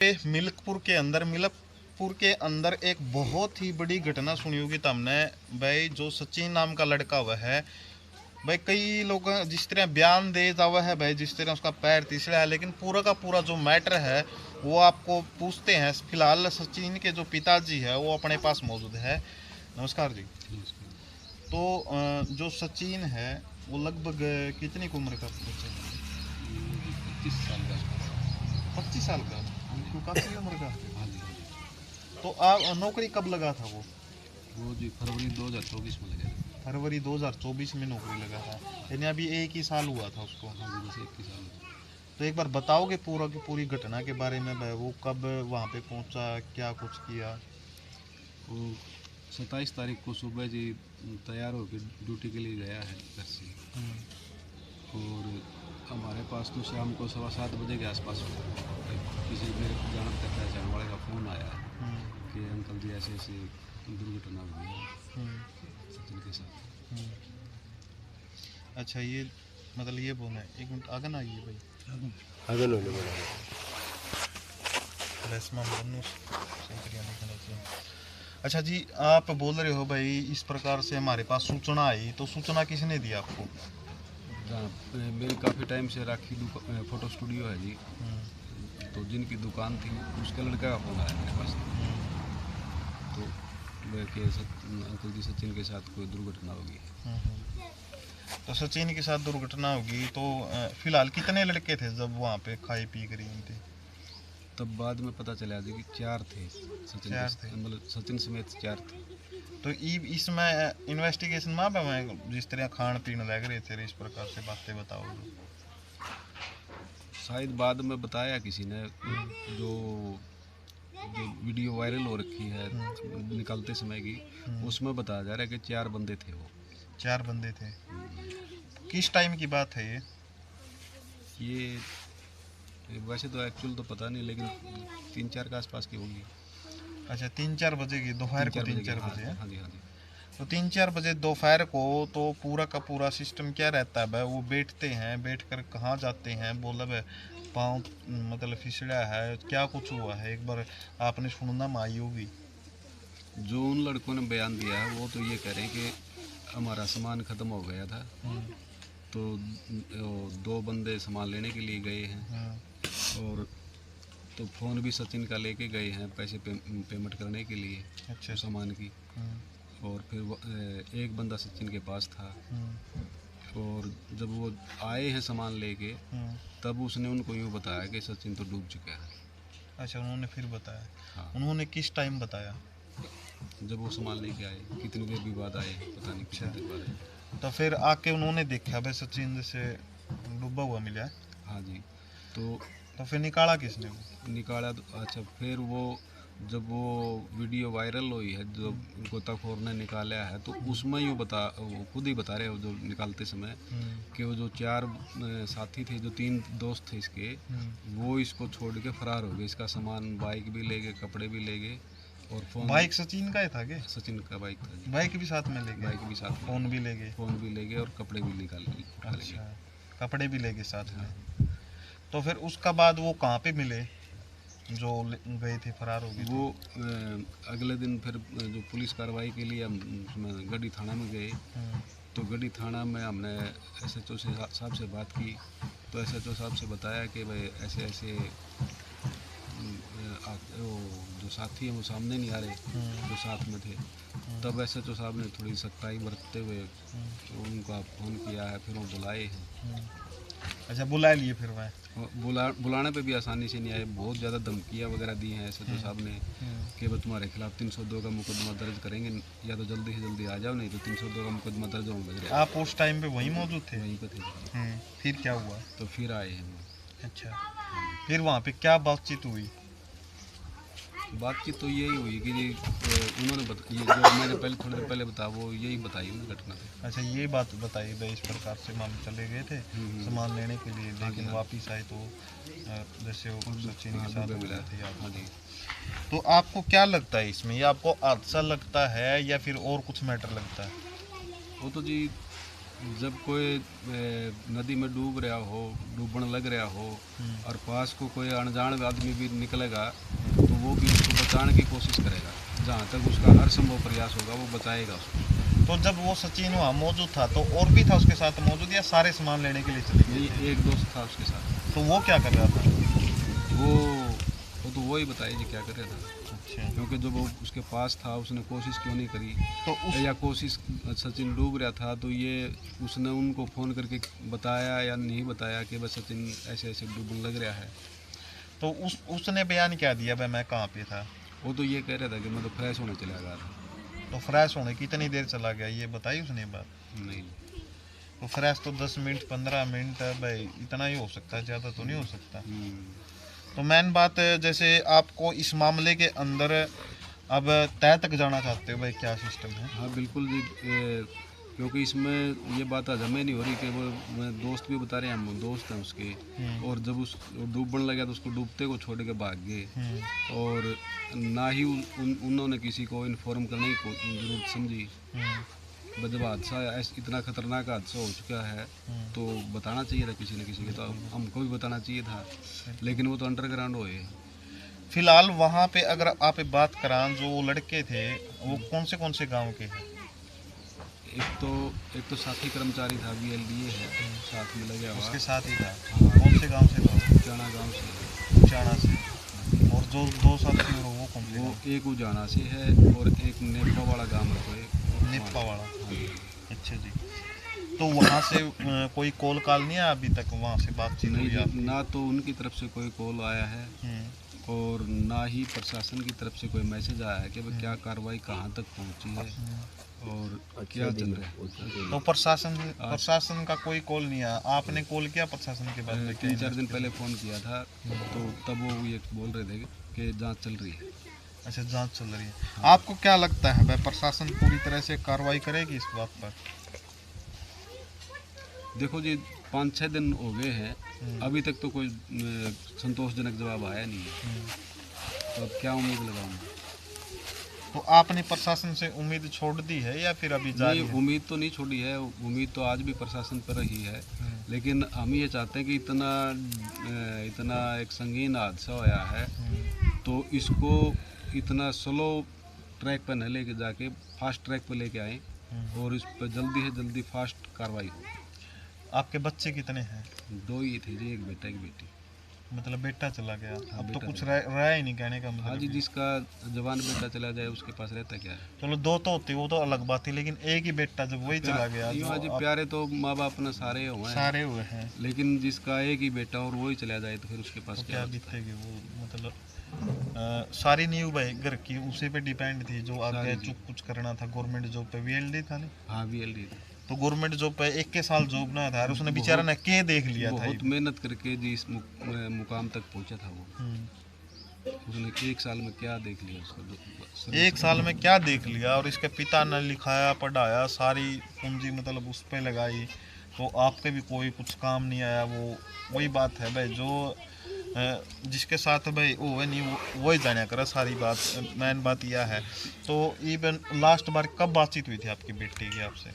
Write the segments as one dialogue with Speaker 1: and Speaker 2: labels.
Speaker 1: मिल्कपुर के अंदर एक बहुत ही बड़ी घटना सुनी होगी तुमने भाई। जो सचिन नाम का लड़का हुआ है भाई, कई लोग जिस तरह बयान दे जावा है भाई, जिस तरह उसका पैर तीसरा है, लेकिन पूरा का पूरा जो मैटर है वो आपको पूछते हैं। फिलहाल सचिन के जो पिताजी है वो अपने पास मौजूद है। नमस्कार जी। तो जो सचिन है वो लगभग कितनी उम्र का बच्चा है?
Speaker 2: 25 साल का।
Speaker 1: 25 साल का? तो काफी उम्र का।
Speaker 2: हाँ जी।
Speaker 1: तो आप नौकरी कब लगा था
Speaker 2: वो जी फरवरी 2024 में लगे थे।
Speaker 1: फरवरी 2024 में नौकरी लगा था, यानी अभी एक ही साल हुआ था उसको।
Speaker 2: हाँ जी, बस 21 साल हुए।
Speaker 1: तो एक बार बताओगे पूरा की पूरी घटना के बारे में भाई, वो कब वहाँ पे पहुँचा, क्या कुछ किया?
Speaker 2: वो 27 तारीख को सुबह जी तैयार होकर ड्यूटी के लिए गया है घर से। और हमारे पास तो शाम को 7:15 बजे के आसपास किसी मेरे जान पहचान वाले का फ़ोन आया कि अंकल जी ऐसे ऐसे दुर्घटना हुई है सचिन के साथ।
Speaker 1: अच्छा, ये मतलब ये बोलना है, एक मिनट आगे ना आइए भाई,
Speaker 3: आगे नो ले बोला
Speaker 1: अच्छा जी, आप बोल रहे हो भाई इस प्रकार से हमारे पास सूचना आई, तो सूचना किसने दी आपको?
Speaker 2: जहाँ मेरी काफ़ी टाइम से राखी फ़ोटो स्टूडियो है जी, तो जिनकी दुकान थी उसके लड़का का फ़ोन आया मेरे पास। तो कि अंकल जी सचिन के साथ कोई दुर्घटना होगी।
Speaker 1: तो सचिन के साथ दुर्घटना होगी, तो फिलहाल कितने लड़के थे जब वहाँ पे खाई पी कर रही थे?
Speaker 2: तब बाद में पता चला जी कि 4 थे सचिन,
Speaker 1: 4 थे,
Speaker 2: मतलब सचिन समेत 4 थे।
Speaker 1: तो इसमें इन्वेस्टिगेशन में मैं जिस तरह खान पीन लग रहे थे, इस प्रकार से बातें बताओ।
Speaker 2: शायद बाद में बताया किसी ने, जो जो वीडियो वायरल हो रखी है निकलते समय की, उसमें बताया जा रहा है कि 4 बंदे थे वो।
Speaker 1: 4 बंदे थे। किस टाइम की बात है
Speaker 2: ये वैसे तो एक्चुअल तो पता नहीं, लेकिन 3-4 के आसपास की होगी।
Speaker 1: अच्छा, 3-4 बजे की, दोपहर को 3-4 बजे है?
Speaker 2: हाँ जी, हाँ जी।
Speaker 1: तो 3-4 बजे दोपहर को तो पूरा का पूरा सिस्टम क्या रहता है भाई? वो बैठते हैं, बैठ कर कहाँ जाते हैं, बोला भाई पाँव मतलब फिसला है, क्या कुछ हुआ है? एक बार आपने सुनना में आई होगी।
Speaker 2: जो उन लड़कों ने बयान दिया है वो तो ये कह रहे हैं कि हमारा सामान ख़त्म हो गया था, तो 2 बंदे सामान लेने के लिए गए हैं, और तो फ़ोन भी सचिन का लेके गए हैं पैसे पेमेंट करने के लिए।
Speaker 1: अच्छा,
Speaker 2: सामान की। और फिर एक बंदा सचिन के पास था, और जब वो आए हैं सामान लेके, तब उसने उनको यूँ बताया कि सचिन तो डूब चुका है।
Speaker 1: अच्छा, उन्होंने फिर बताया?
Speaker 2: हाँ।
Speaker 1: उन्होंने किस टाइम बताया?
Speaker 2: जब वो सामान लेके आए, कितनी देर भी बाद आए, पता नहीं कितनी देर बाद आए।
Speaker 1: तो फिर आके उन्होंने देखा भाई सचिन जैसे डूबा हुआ मिला है?
Speaker 2: हाँ जी। तो
Speaker 1: फिर निकाला किसने वो?
Speaker 2: निकाला तो अच्छा, फिर वो जब वो वीडियो वायरल हुई है, जो गोताखोर ने निकाला है, तो उसमें यूँ वो खुद ही बता रहे हो जो निकालते समय कि वो जो 4 साथी थे, जो 3 दोस्त थे इसके, वो इसको छोड़ के फरार हो गए। इसका सामान, बाइक भी ले गए, कपड़े भी ले गए, और फोन।
Speaker 1: बाइक सचिन का ही था क्या?
Speaker 2: सचिन का बाइक था जी।
Speaker 1: बाइक भी साथ में ले गए?
Speaker 2: बाइक भी साथ में,
Speaker 1: फ़ोन भी ले गए?
Speaker 2: फ़ोन भी ले गए और कपड़े भी निकाल लिए।
Speaker 1: अच्छा, कपड़े भी ले गए साथ में। तो फिर उसका बाद वो कहाँ पे मिले जो गए थे, फरार हो गए थे?
Speaker 2: वो अगले दिन फिर जो पुलिस कार्रवाई के लिए हम उसमें गढ़ी थाना में गए, तो गढ़ी थाना में हमने SHO साहब से बात की, तो SHO साहब से बताया कि भाई ऐसे ऐसे वो जो साथी हैं वो सामने नहीं आ रहे, जो साथ में थे। तब SHO साहब ने थोड़ी सख्ताई बरतते हुए उनका फ़ोन किया है, फिर वो बुलाए हैं।
Speaker 1: अच्छा, बुला लिए फिर वह?
Speaker 2: बुलाने पे भी आसानी से नहीं आए, बहुत ज़्यादा धमकियाँ वगैरह दी हैं SHO साहब ने कि वो तुम्हारे खिलाफ 302 का मुकदमा दर्ज करेंगे, या तो जल्दी से जल्दी आ जाओ, नहीं तो 302 का मुकदमा दर्ज होगा लग रहा।
Speaker 1: आप उस टाइम पे वहीं मौजूद थे?
Speaker 2: वहीं पे थे।
Speaker 1: फिर क्या हुआ?
Speaker 2: तो फिर आए हैं।
Speaker 1: अच्छा, फिर वहाँ पे क्या बातचीत हुई?
Speaker 2: बातचीत तो यही हुई कि जी उन्होंने ये जो मैंने पहले थोड़ी देर पहले बताया, वो यही बताई उन्होंने घटना।
Speaker 1: अच्छा, ये बात बताई भाई, इस प्रकार से मान चले गए थे सामान लेने के लिए, लेकिन वापिस आए तो जैसे वो सचिन के साथ मिला थे आप।
Speaker 2: हाँ जी।
Speaker 1: तो आपको क्या लगता है इसमें, ये आपको हादसा लगता है या फिर और कुछ मैटर लगता है?
Speaker 2: वो तो जी जब कोई नदी में डूब रहा हो, डूबने लग रहा हो और पास को कोई अनजान आदमी भी निकलेगा तो वो भी उसको बचाने की कोशिश करेगा। जहाँ तक उसका हर संभव प्रयास होगा वो बचाएगा उसको।
Speaker 1: तो जब वो सचिन वहाँ मौजूद था तो और भी था उसके साथ मौजूद, या सारे सामान लेने के लिए चले गए?
Speaker 2: ये एक दोस्त था उसके साथ।
Speaker 1: तो वो क्या कर रहा था?
Speaker 2: वो तो वही बताइए जी क्या कर रहा था।
Speaker 1: अच्छा,
Speaker 2: क्योंकि जब वो उसके पास था उसने कोशिश क्यों नहीं करी?
Speaker 1: तो उस
Speaker 2: या कोशिश सचिन डूब रहा था तो ये उसने उनको फ़ोन करके बताया या नहीं बताया कि बस सचिन ऐसे ऐसे डूबने लग रहा है?
Speaker 1: तो उसने बयान क्या दिया भाई मैं कहाँ पे था?
Speaker 2: वो तो ये कह रहा था कि मैं तो फ्रेश होने चला गया था।
Speaker 1: तो फ्रेश होने कितनी देर चला गया ये बताई उसने बात?
Speaker 2: नहीं,
Speaker 1: तो फ्रेश तो 10 मिनट 15 मिनट है भाई, इतना ही हो सकता है, ज़्यादा तो नहीं हो सकता। तो मेन बात है, जैसे आपको इस मामले के अंदर अब तय तक जाना चाहते हो भाई, क्या सिस्टम है?
Speaker 2: हाँ बिल्कुल जी। क्योंकि इसमें ये बात आज हमें नहीं हो रही कि वो मैं दोस्त भी बता रहे हैं, हम दोस्त हैं उसके। और जब उस डूबने लगा तो उसको डूबते को छोड़ के भाग गए और ना ही उन्होंने किसी को इन्फॉर्म करने की जरूरत समझी। जब हादसा इतना खतरनाक हादसा हो चुका है तो बताना चाहिए था किसी न किसी के, तो हमको भी बताना चाहिए था, लेकिन वो तो अंडरग्राउंड हुए।
Speaker 1: फिलहाल वहाँ पे अगर आप बात करां, जो लड़के थे वो कौन से गांव के हैं?
Speaker 2: एक तो साथी कर्मचारी था, BLDA है, साथ में लगा हुआ।
Speaker 1: उसके साथ ही था?
Speaker 2: हाँ,
Speaker 1: कौन से गांव से था?
Speaker 2: उजाना गांव से।
Speaker 1: उचाना से। और जो दो साथी और वो कौन से
Speaker 2: वो
Speaker 1: गाँव?
Speaker 2: एक उजाना से है और एक नेपा वाला गांव है कोई।
Speaker 1: निप्पा वाला।
Speaker 2: हाँ।
Speaker 1: अच्छा जी। तो वहाँ से कोई कॉल कॉल नहीं आया अभी तक? वहाँ से बातचीत
Speaker 2: नहीं
Speaker 1: हुई
Speaker 2: जी,
Speaker 1: आपकी?
Speaker 2: ना तो उनकी तरफ से कोई कॉल आया है और ना ही प्रशासन की तरफ से कोई मैसेज आया है कि भाई क्या कार्रवाई कहाँ तक पहुँची है और क्या चल रहा है।
Speaker 1: तो प्रशासन का कोई कॉल नहीं आया? आपने कॉल किया प्रशासन के बाद में?
Speaker 2: 3-4 दिन पहले फ़ोन किया था तो तब वो ये बोल रहे थे कि जांच चल रही है।
Speaker 1: अच्छा, जांच चल रही है। आपको क्या लगता है भाई, प्रशासन पूरी तरह से कार्रवाई करेगी इस बात पर?
Speaker 2: देखो जी, 5-6 दिन हो गए हैं, अभी तक तो कोई संतोषजनक जवाब आया नहीं है, तो अब क्या उम्मीद लगाऊंगा?
Speaker 1: तो आपने प्रशासन से उम्मीद छोड़ दी है या फिर अभी जारी
Speaker 2: नहीं,
Speaker 1: है?
Speaker 2: उम्मीद तो नहीं छोड़ी है, उम्मीद तो आज भी प्रशासन पर ही है। लेकिन हम ये चाहते हैं कि इतना एक संगीन हादसा होया है तो इसको इतना स्लो ट्रैक पर न लेके जाके फास्ट ट्रैक पर लेके आए और इस पर जल्दी से जल्दी फास्ट कार्रवाई हो।
Speaker 1: आपके बच्चे कितने हैं?
Speaker 2: 2 ही थे जी, एक बेटा एक बेटी।
Speaker 1: मतलब बेटा चला गया? अब तो
Speaker 2: बेटा
Speaker 1: कुछ
Speaker 2: चला
Speaker 1: रहा ही नहीं कहने का
Speaker 2: हाँ
Speaker 1: मतलब
Speaker 2: जी,
Speaker 1: ये।
Speaker 2: जिसका जवान बेटा चला जाए उसके पास रहता क्या है।
Speaker 1: चलो 2 तो होते वो तो अलग बात थी, लेकिन एक ही बेटा जब वही चला गया
Speaker 2: यूँ जी, प्यारे तो माँ बाप ने सारे हुए हैं,
Speaker 1: सारे हुए हैं,
Speaker 2: लेकिन जिसका एक ही बेटा और वही चला जाए तो फिर उसके पास
Speaker 1: तो
Speaker 2: क्या
Speaker 1: क्या
Speaker 2: बचता है?
Speaker 1: बीतेगी वो? मतलब सारी न्यू भाई घर की उसी पे डिपेंड थी, जो आगे
Speaker 2: सारी जी।
Speaker 1: चुप कुछ करना था। गवर्नमेंट जॉब पे VLD था नहीं,
Speaker 2: हाँ VLD
Speaker 1: तो गवर्नमेंट जॉब पे 21 साल जॉब ना था और उसने बेचारा ने के देख लिया था
Speaker 2: बहुत
Speaker 1: ये।
Speaker 2: मेहनत करके जी इस मुकाम तक पहुंचा था वो। उसने 1 साल में क्या देख लिया उसका?
Speaker 1: 1 साल में क्या देख लिया? और इसके पिता ने लिखाया पढ़ाया, सारी पूंजी मतलब उस पे लगाई, तो आपके भी कोई कुछ काम नहीं आया। वो वही बात है भाई, जो जिसके साथ भाई वो है नहीं वो वही जाना करा सारी बात। मेन बात यह है। तो इवन लास्ट बार कब बातचीत हुई थी आपकी बेटी की आपसे?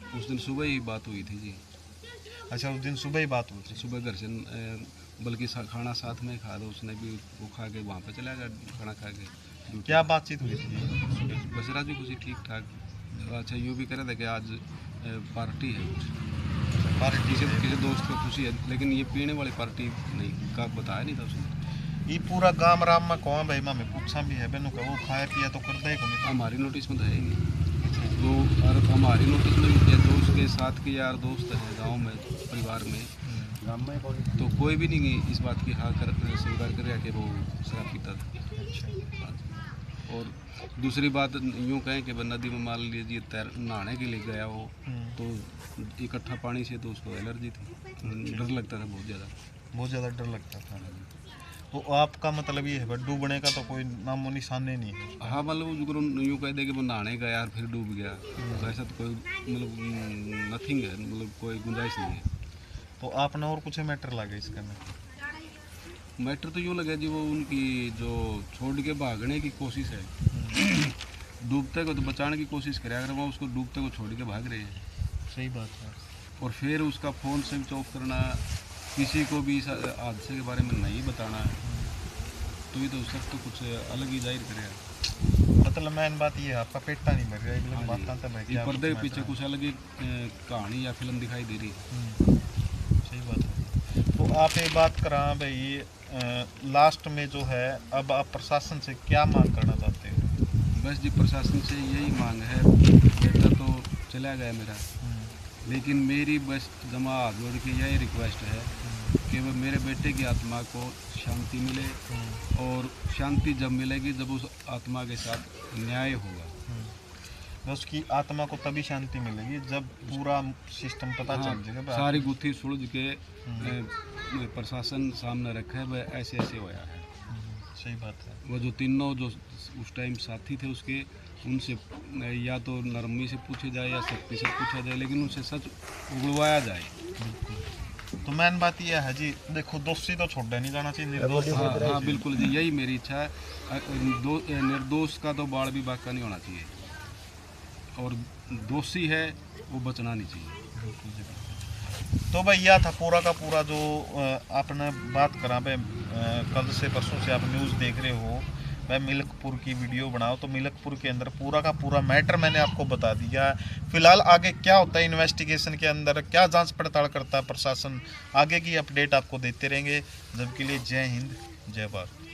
Speaker 2: उस दिन सुबह ही बात हुई थी जी।
Speaker 1: अच्छा, उस दिन सुबह ही बात हुई थी?
Speaker 2: सुबह घर से बल्कि खाना साथ में खा दो, उसने भी वो खा के वहाँ पे चला गया खाना खा के।
Speaker 1: क्या बातचीत हुई थी?
Speaker 2: बस राजी खुशी ठीक ठाक। अच्छा, यूँ भी कह रहे थे कि आज पार्टी है कुछ,
Speaker 1: पार्टी
Speaker 2: किसी दोस्त को खुशी है, लेकिन ये पीने वाली पार्टी नहीं का बताया नहीं था उसने।
Speaker 1: ये पूरा गांव राम में कौन भाई मैं पूछा भी है बेनू का वो खाया पिया तो करता ही को नहीं?
Speaker 2: हमारी नोटिस में तो है ही नहीं। तो और हमारी नोटिस में भी किया, जो उसके साथ के यार दोस्त हैं गांव में परिवार में, तो कोई भी नहीं इस बात की हाँ कर स्वीकार कर रहा कि वो शराब पीता था।
Speaker 1: अच्छा।
Speaker 2: और दूसरी बात यूँ कहें कि नदी में मान लीजिए नहाने के लिए गया हो तो इकट्ठा पानी से तो उसको एलर्जी थी, डर लगता था बहुत ज़्यादा
Speaker 1: डर लगता था। तो आपका मतलब ये है डूबने का तो कोई नामो निशान नहीं है?
Speaker 2: हाँ, मतलब यूँ कह दे कि वो नहाने गया और फिर डूब गया, वैसा तो कोई मतलब नथिंग है, मतलब कोई गुंजाइश नहीं है।
Speaker 1: तो आपने और कुछ मैटर लगे इसका में?
Speaker 2: मैटर तो यूँ लगा जी, वो उनकी जो छोड़ के भागने की कोशिश है, डूबते को तो बचाने की कोशिश करे, अगर वो उसको डूबते को छोड़ के भाग रहे हैं।
Speaker 1: सही बात है।
Speaker 2: और फिर उसका फ़ोन स्विच ऑफ करना, किसी को भी इस हादसे के बारे में नहीं बताना, तो ये तो सब तो कुछ अलग ही जाहिर करेगा।
Speaker 1: मतलब मेन बात ये है आपका पेटा नहीं मर रहा है,
Speaker 2: हाँ
Speaker 1: बात
Speaker 2: जी,
Speaker 1: आता है
Speaker 2: ये
Speaker 1: क्या
Speaker 2: पर्दे के
Speaker 1: कुछ
Speaker 2: पीछे
Speaker 1: मैटर
Speaker 2: कुछ अलग ही कहानी या फिल्म दिखाई दे रही है।
Speaker 1: है। सही बात है। तो आप ये बात करा भाई, लास्ट में जो है अब आप प्रशासन से क्या मांग करना चाहते हो?
Speaker 2: बस जी प्रशासन से यही मांग है, बेटा तो चला गया मेरा, लेकिन मेरी बस जमा हाथ जोड़ के यही रिक्वेस्ट है कि वो मेरे बेटे की आत्मा को शांति मिले, और शांति जब मिलेगी जब उस आत्मा के साथ न्याय होगा।
Speaker 1: बस उसकी आत्मा को तभी शांति मिलेगी जब पूरा सिस्टम पता
Speaker 2: हाँ,
Speaker 1: चल जाएगा।
Speaker 2: सारी गुत्थी सुलझ के प्रशासन सामने रखा है वह ऐसे ऐसे होया है।
Speaker 1: सही बात है।
Speaker 2: वो जो तीनों जो उस टाइम साथी थे उसके, उनसे या तो नरमी से पूछे जाए या सख्ती से पूछा जाए, लेकिन उनसे सच उगलवाया जाए।
Speaker 1: तो मेन बात यह है जी, देखो दोषी तो छोड़ा नहीं जाना चाहिए, निर्दोष।
Speaker 2: हाँ हाँ बिल्कुल जी, यही मेरी इच्छा है। निर्दोष का तो बाल भी बाका नहीं होना चाहिए, और दोषी है वो बचना नहीं चाहिए।
Speaker 1: तो भाई यह था पूरा का पूरा जो आपने बात करा भाई, कल से परसों से आप न्यूज़ देख रहे हो भाई, मिल्कपुर की वीडियो बनाओ। तो मिल्कपुर के अंदर पूरा का पूरा मैटर मैंने आपको बता दिया। फिलहाल आगे क्या होता है इन्वेस्टिगेशन के अंदर, क्या जांच पड़ताल करता है प्रशासन, आगे की अपडेट आपको देते रहेंगे। जब के लिए जय हिंद, जय भारत।